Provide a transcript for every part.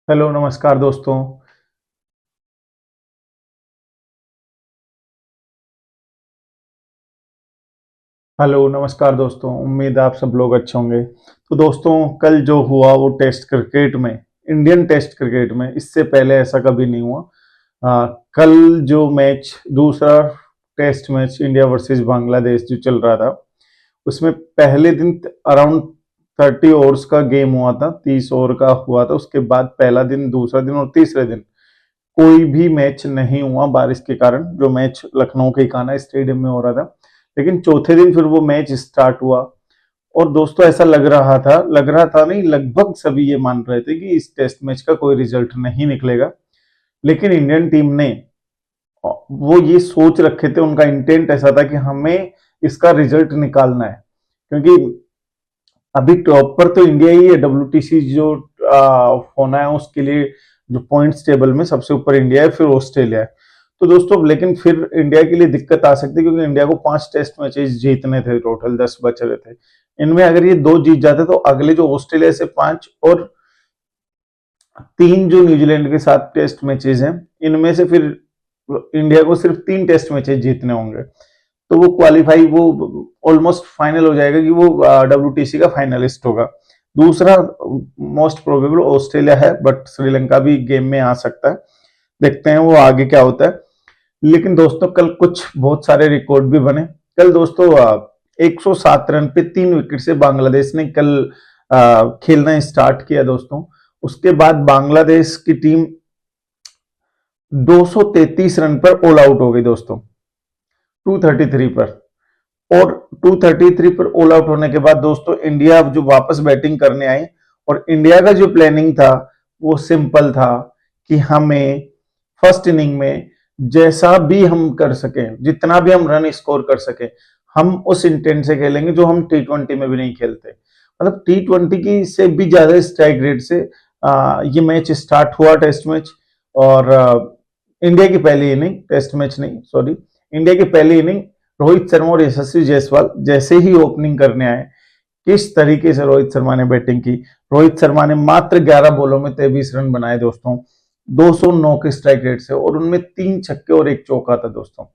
Hello नमस्कार दोस्तों। Hello नमस्कार दोस्तों, उम्मीद है आप सब लोग अच्छे होंगे। तो दोस्तों, कल जो हुआ वो टेस्ट क्रिकेट में, इंडियन टेस्ट क्रिकेट में इससे पहले ऐसा कभी नहीं हुआ। कल जो मैच, दूसरा test match India versus Bangladesh जो चल रहा था, उसमें पहले दिन अराउंड 30 ओवर्स का गेम हुआ था, 30 ओवर का हुआ था। उसके बाद पहला दिन, दूसरा दिन और तीसरे दिन कोई भी मैच नहीं हुआ बारिश के कारण। जो मैच लखनऊ के कान्हा स्टेडियम में हो रहा था, लेकिन चौथे दिन फिर वो मैच स्टार्ट हुआ। और दोस्तों, ऐसा लग रहा था नहीं, लगभग सभी ये मान रहे थे कि इस टेस्ट मैच का कोई रिजल्ट नहीं निकलेगा। लेकिन इंडियन टीम ने, वो ये सोच रखे थे, उनका इंटेंट ऐसा था कि हमें इसका रिजल्ट निकालना है। क्योंकि अभी टॉप पर तो इंडिया ही है, डब्ल्यूटीसी जो होना है उसके लिए जो पॉइंट्स टेबल में सबसे ऊपर इंडिया है, फिर ऑस्ट्रेलिया है। तो दोस्तों, लेकिन फिर इंडिया के लिए दिक्कत आ सकती है, क्योंकि इंडिया को 5 टेस्ट मैचेस जीतने थे, टोटल 10 बच रहे थे। इनमें अगर ये 2 जीत जाते तो अगले जो ऑस्ट्रेलिया से 5 और 3 जो न्यूजीलैंड के साथ टेस्ट मैचेस हैं, इनमें से फिर इंडिया को सिर्फ 3 टेस्ट मैचेस जीतने होंगे। तो वो क्वालिफाई, वो ऑलमोस्ट फाइनल हो जाएगा कि वो डब्ल्यूटीसी का फाइनलिस्ट होगा। दूसरा मोस्ट प्रोबेबल ऑस्ट्रेलिया है, बट श्रीलंका भी गेम में आ सकता है। देखते हैं वो आगे क्या होता है। लेकिन दोस्तों, कल कुछ बहुत सारे रिकॉर्ड भी बने। कल दोस्तों 107 रन पे 3 विकेट से बांग्लादेश ने कल खेलना स्टार्ट किया दोस्तों। उसके बाद बांग्लादेश की टीम 233 रन पर ऑल आउट हो गई दोस्तों, 233 पर। और 233 पर ऑल आउट होने के बाद दोस्तों, इंडिया जो वापस बैटिंग करने आई, और इंडिया का जो प्लानिंग था वो सिंपल था कि हमें फर्स्ट इनिंग में जैसा भी हम कर सके, जितना भी हम रन स्कोर कर सके, हम उस इंटेंट से खेलेंगे जो हम टी20 में भी नहीं खेलते। मतलब टी20 की से भी ज्यादा स्ट्राइक रेट से ये मैच स्टार्ट हुआ, टेस्ट मैच। और इंडिया की पहली इनिंग, टेस्ट मैच नहीं, सॉरी, इंडिया की पहली इनिंग, रोहित शर्मा और यशस्वी जायसवाल जैसे ही ओपनिंग करने आए, किस तरीके से रोहित शर्मा ने बैटिंग की। रोहित शर्मा ने मात्र 11 बॉलों में 23 रन बनाए दोस्तों, 209 के स्ट्राइक रेट से, और उनमें 3 छक्के और 1 चौका था दोस्तों।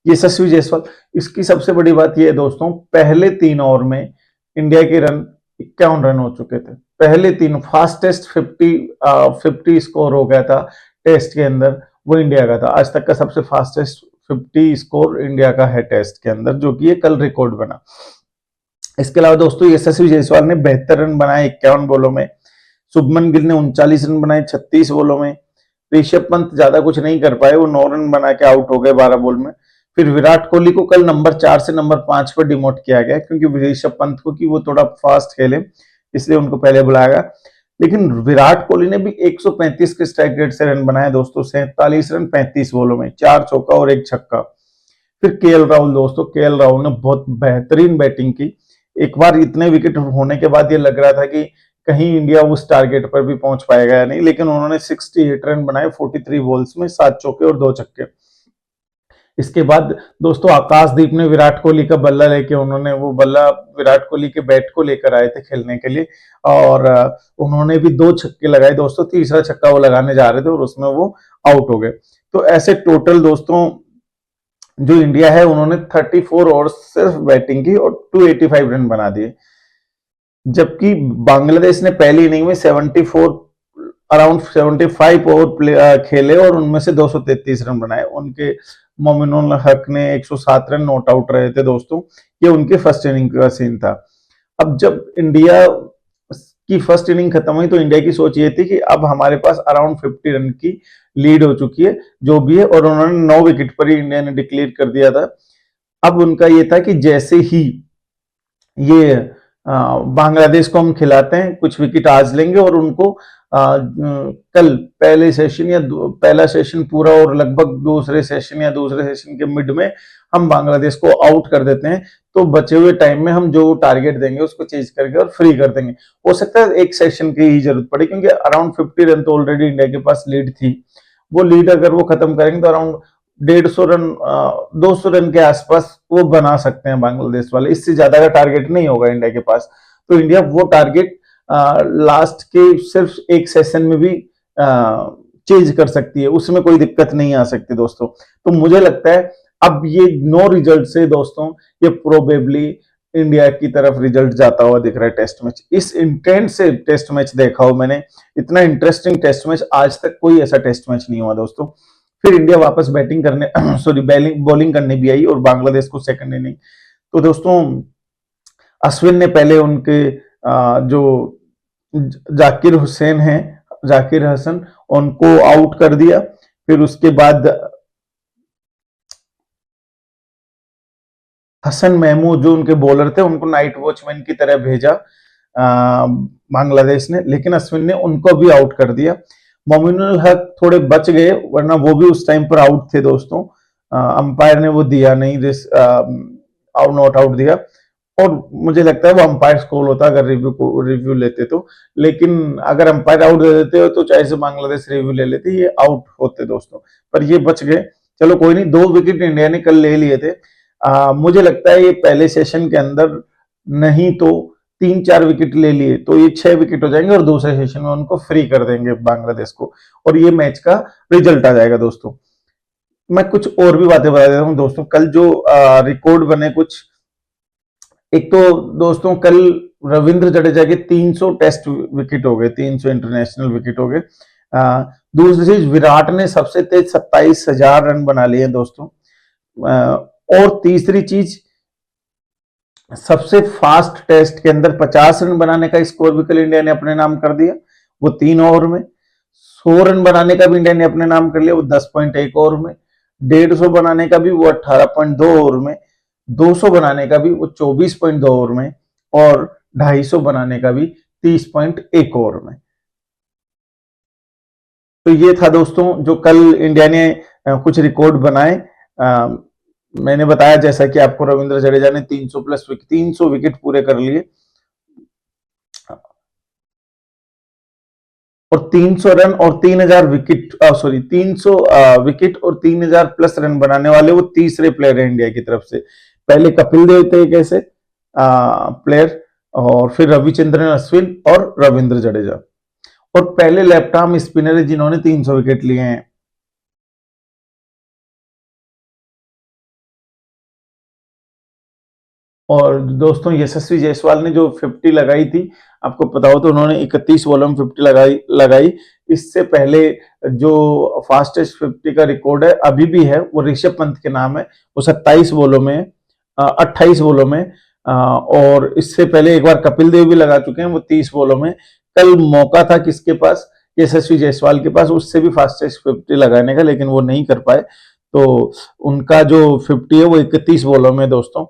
यशस्वी जायसवाल, इसकी सबसे बड़ी बात यह है दोस्तों, पहले 3 ओवर में इंडिया के रन 51 रन हो चुके थे। पहले 3, फास्टेस्ट 50 स्कोर हो गया था टेस्ट के अंदर, वो इंडिया का था। आज तक का सबसे फास्टेस्ट 50 स्कोर इंडिया का है टेस्ट के अंदर, जो कि ये कल रिकॉर्ड बना। इसके अलावा दोस्तों, यशस्वी जायसवाल ने 72 रन बनाए 51 बॉलों में। शुभमन गिल ने 39 रन बनाए 36 बॉलों में। ऋषभ पंत ज्यादा कुछ नहीं कर पाए, वो 9 रन बना के आउट हो गए 12 बॉल में। फिर विराट कोहली को कल नंबर 4 से नंबर 5 पर डिमोट किया गया, क्योंकि ऋषभ पंत को कि वो थोड़ा फास्ट खेले, इसलिए उनको पहले बुलाया गया। लेकिन विराट कोहली ने भी 135 के स्ट्राइक रेट से रन बनाए दोस्तों, 47 रन 35 बॉलों में, 4 चौका और 1 छक्का। फिर केएल राहुल दोस्तों, केएल राहुल ने बहुत बेहतरीन बैटिंग की। एक बार इतने विकेट होने के बाद ये लग रहा था कि कहीं इंडिया उस टारगेट पर भी पहुंच पाएगा या नहीं, लेकिन उन्होंने 68 रन बनाए 43 बॉल्स में, 7 चौके और 2 छक्के। इसके बाद दोस्तों, आकाशदीप ने विराट कोहली का बल्ला लेके, उन्होंने वो बल्ला विराट कोहली के बैट को लेकर आए थे खेलने के लिए, और उन्होंने भी 2 छक्के लगाए दोस्तों। तीसरा छक्का वो लगाने जा रहे थे और उसमें वो आउट हो गए। तो ऐसे टोटल दोस्तों, जो इंडिया है, उन्होंने 34 ओवर सिर्फ बैटिंग की और 285 रन बना दिए। जबकि बांग्लादेश ने पहली इनिंग में 74, अराउंड 75 ओवर खेले और उनमें से 233 रन बनाए। उनके मोमिनुल हक ने 107 रन नॉट आउट रहे थे दोस्तों। ये उनके फर्स्ट इनिंग का सीन था। अब जब इंडिया की फर्स्ट इनिंग खत्म हुई, तो इंडिया की सोच ये थी कि अब हमारे पास अराउंड 50 रन की लीड हो चुकी है, जो भी है, और उन्होंने 9 विकेट पर ही इंडिया ने डिक्लेयर कर दिया था। अब उनका ये था कि जैसे ही ये बांग्लादेश को हम खिलाते हैं, कुछ विकेट आज लेंगे और उनको कल पहले सेशन या पहला सेशन पूरा और लगभग दूसरे सेशन या दूसरे सेशन के मिड में हम बांग्लादेश को आउट कर देते हैं, तो बचे हुए टाइम में हम जो टारगेट देंगे उसको चेंज करके और फ्री कर देंगे। हो सकता है एक सेशन की ही जरूरत पड़े, क्योंकि अराउंड 50 रन तो ऑलरेडी इंडिया के पास लीड थी। वो लीड अगर वो खत्म करेंगे तो अराउंड 150 रन, 200 रन के आसपास वो बना सकते हैं बांग्लादेश वाले। इससे ज्यादा का टारगेट नहीं होगा इंडिया के पास। तो इंडिया वो टारगेट लास्ट के सिर्फ एक सेशन में भी चेंज कर सकती है, उसमें कोई दिक्कत नहीं आ सकती दोस्तों। तो मुझे लगता है अब ये नो रिजल्ट से दोस्तों ये प्रोबेबली इंडिया की तरफ रिजल्ट जाता हुआ दिख रहा है टेस्ट मैच। इस इंटेंट से टेस्ट मैच देखा हो मैंने, इतना इंटरेस्टिंग टेस्ट मैच आज तक कोई ऐसा टेस्ट मैच नहीं हुआ दोस्तों। फिर इंडिया वापस बैटिंग करने सॉरी बॉलिंग करने भी आई और बांग्लादेश को सेकंड इनिंग। तो दोस्तों अश्विन ने पहले उनके जो जाकिर हुसैन हैं, जाकिर हसन, उनको आउट कर दिया। फिर उसके बाद हसन महमूद जो उनके बॉलर थे उनको नाइट वॉचमैन की तरह भेजा बांग्लादेश ने, लेकिन अश्विन ने उनको भी आउट कर दिया। मोमिनुल हक थोड़े बच गए, वरना वो भी उस टाइम पर आउट थे दोस्तों। अंपायर ने वो दिया नहीं, नॉट आउट दिया, और मुझे लगता है वो अंपायर कॉल होता अगर रिव्यू लेते तो। लेकिन अगर अंपायर आउट दे देते हो तो चाहे से बांग्लादेश रिव्यू ले लेते, ये आउट होते दोस्तों, पर ये बच गए। चलो कोई नहीं, 2 विकेट इंडिया ने कल ले लिए थे। मुझे लगता है ये पहले सेशन के अंदर नहीं तो 3-4 विकेट ले लिए तो ये 6 विकेट हो जाएंगे और दूसरे सेशन में उनको फ्री कर देंगे बांग्लादेश को, और ये मैच का रिजल्ट आ जाएगा दोस्तों। मैं कुछ और भी बातें बता देता हूँ दोस्तों। कल जो रिकॉर्ड बने कुछ, एक तो दोस्तों कल रविंद्र जडेजा के 300 टेस्ट विकेट हो गए, 300 इंटरनेशनल विकेट हो गए। दूसरी चीज, विराट ने सबसे तेज 27,000 रन बना लिए दोस्तों। और तीसरी चीज, सबसे फास्ट टेस्ट के अंदर 50 रन बनाने का स्कोर भी कल इंडिया ने अपने नाम कर दिया, वो 3 ओवर में। 100 रन बनाने का भी इंडिया ने अपने नाम कर लिया, वो 10.1 ओवर में। 150 बनाने का भी वो 18.2 ओवर में। 200 बनाने का भी वो 24.2 ओवर में, और 250 बनाने का भी 30.1 ओवर में। तो ये था दोस्तों जो कल इंडिया ने कुछ रिकॉर्ड बनाए। मैंने बताया जैसा कि आपको, रविंद्र जडेजा ने 300 विकेट पूरे कर लिए, और 300 रन और 3000 विकेट, 300 विकेट और 3000 प्लस रन बनाने वाले वो तीसरे प्लेयर है इंडिया की तरफ से। पहले कपिल देव थे एक ऐसे प्लेयर, और फिर रविचंद्रन अश्विन और रविंद्र जडेजा, और पहले लेफ्ट आर्म स्पिनर है जिन्होंने 300 विकेट लिए हैं। और दोस्तों यशस्वी जायसवाल ने जो 50 लगाई थी, आपको पता हो तो उन्होंने 31 बॉलों में 50 लगाई। इससे पहले जो फास्टेस्ट 50 का रिकॉर्ड है अभी भी है, वो ऋषभ पंत के नाम है, वो 28 बॉलों में 28 बॉलों में। और इससे पहले एक बार कपिल देव भी लगा चुके हैं, वो 30 बॉलों में। कल मौका था किसके पास, यशस्वी जायसवाल के पास, उससे भी फास्टेस्ट 50 लगाने का, लेकिन वो नहीं कर पाए। तो उनका जो 50 है वो 31 बॉलों में दोस्तों।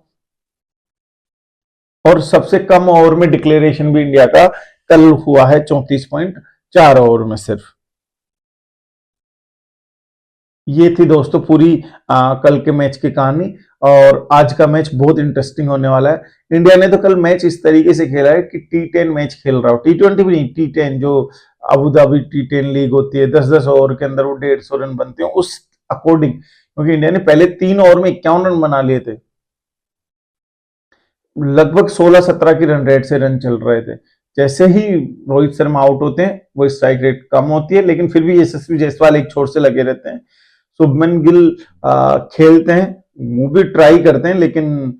और सबसे कम ओवर में डिक्लेरेशन भी इंडिया का कल हुआ है, 34.4 ओवर में सिर्फ। ये थी दोस्तों पूरी कल के मैच की कहानी, और आज का मैच बहुत इंटरेस्टिंग होने वाला है। इंडिया ने तो कल मैच इस तरीके से खेला है कि T10 मैच खेल रहा हो, T20 भी नहीं, T10 जो अबू धाबी T10 लीग होती है, 10-10 ओवर के अंदर वो 150 रन बनते हैं, उस अकॉर्डिंग, क्योंकि इंडिया ने पहले 3 ओवर में 51 रन बना लिए थे। लगभग 16-17 की रन रेट से रन चल रहे थे। जैसे ही रोहित शर्मा आउट होते हैं वो स्ट्राइक रेट कम होती है, लेकिन फिर भी यशस्वी जायसवाल एक छोर से लगे रहते हैं। शुभमन गिल खेलते हैं, वो भी ट्राई करते हैं, लेकिन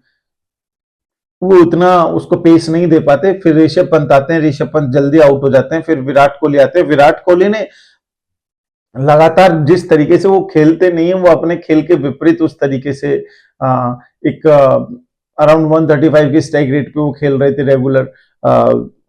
वो उतना उसको पेस नहीं दे पाते। फिर ऋषभ पंत आते हैं, ऋषभ पंत जल्दी आउट हो जाते हैं। फिर विराट कोहली आते हैं, विराट कोहली ने लगातार जिस तरीके से वो खेलते नहीं है, वो अपने खेल के विपरीत उस तरीके से एक अराउंड 135 की स्ट्राइक रेट पे वो खेल रहे थे रेगुलर।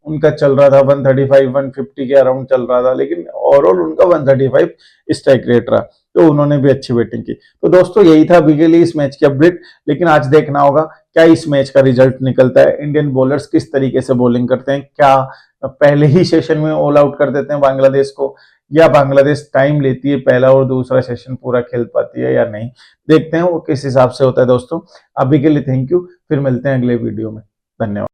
उनका चल रहा था 135-150 के अराउंड चल रहा था, लेकिन ओवरऑल उनका 135 स्ट्राइक रेट रहा, तो उन्होंने भी अच्छी बैटिंग की। तो दोस्तों यही था अभी के लिए इस मैच की अपडेट, लेकिन आज देखना होगा क्या इस मैच का रिजल्ट निकलता है। इंडियन बॉलर्स किस तरीके से बॉलिंग करते हैं, क्या पहले ही सेशन में ऑल आउट कर देते हैं बांग्लादेश को, या बांग्लादेश टाइम लेती है, पहला और दूसरा सेशन पूरा खेल पाती है या नहीं। देखते हैं वो किस हिसाब से होता है दोस्तों। अभी के लिए थैंक यू, फिर मिलते हैं अगले वीडियो में। धन्यवाद।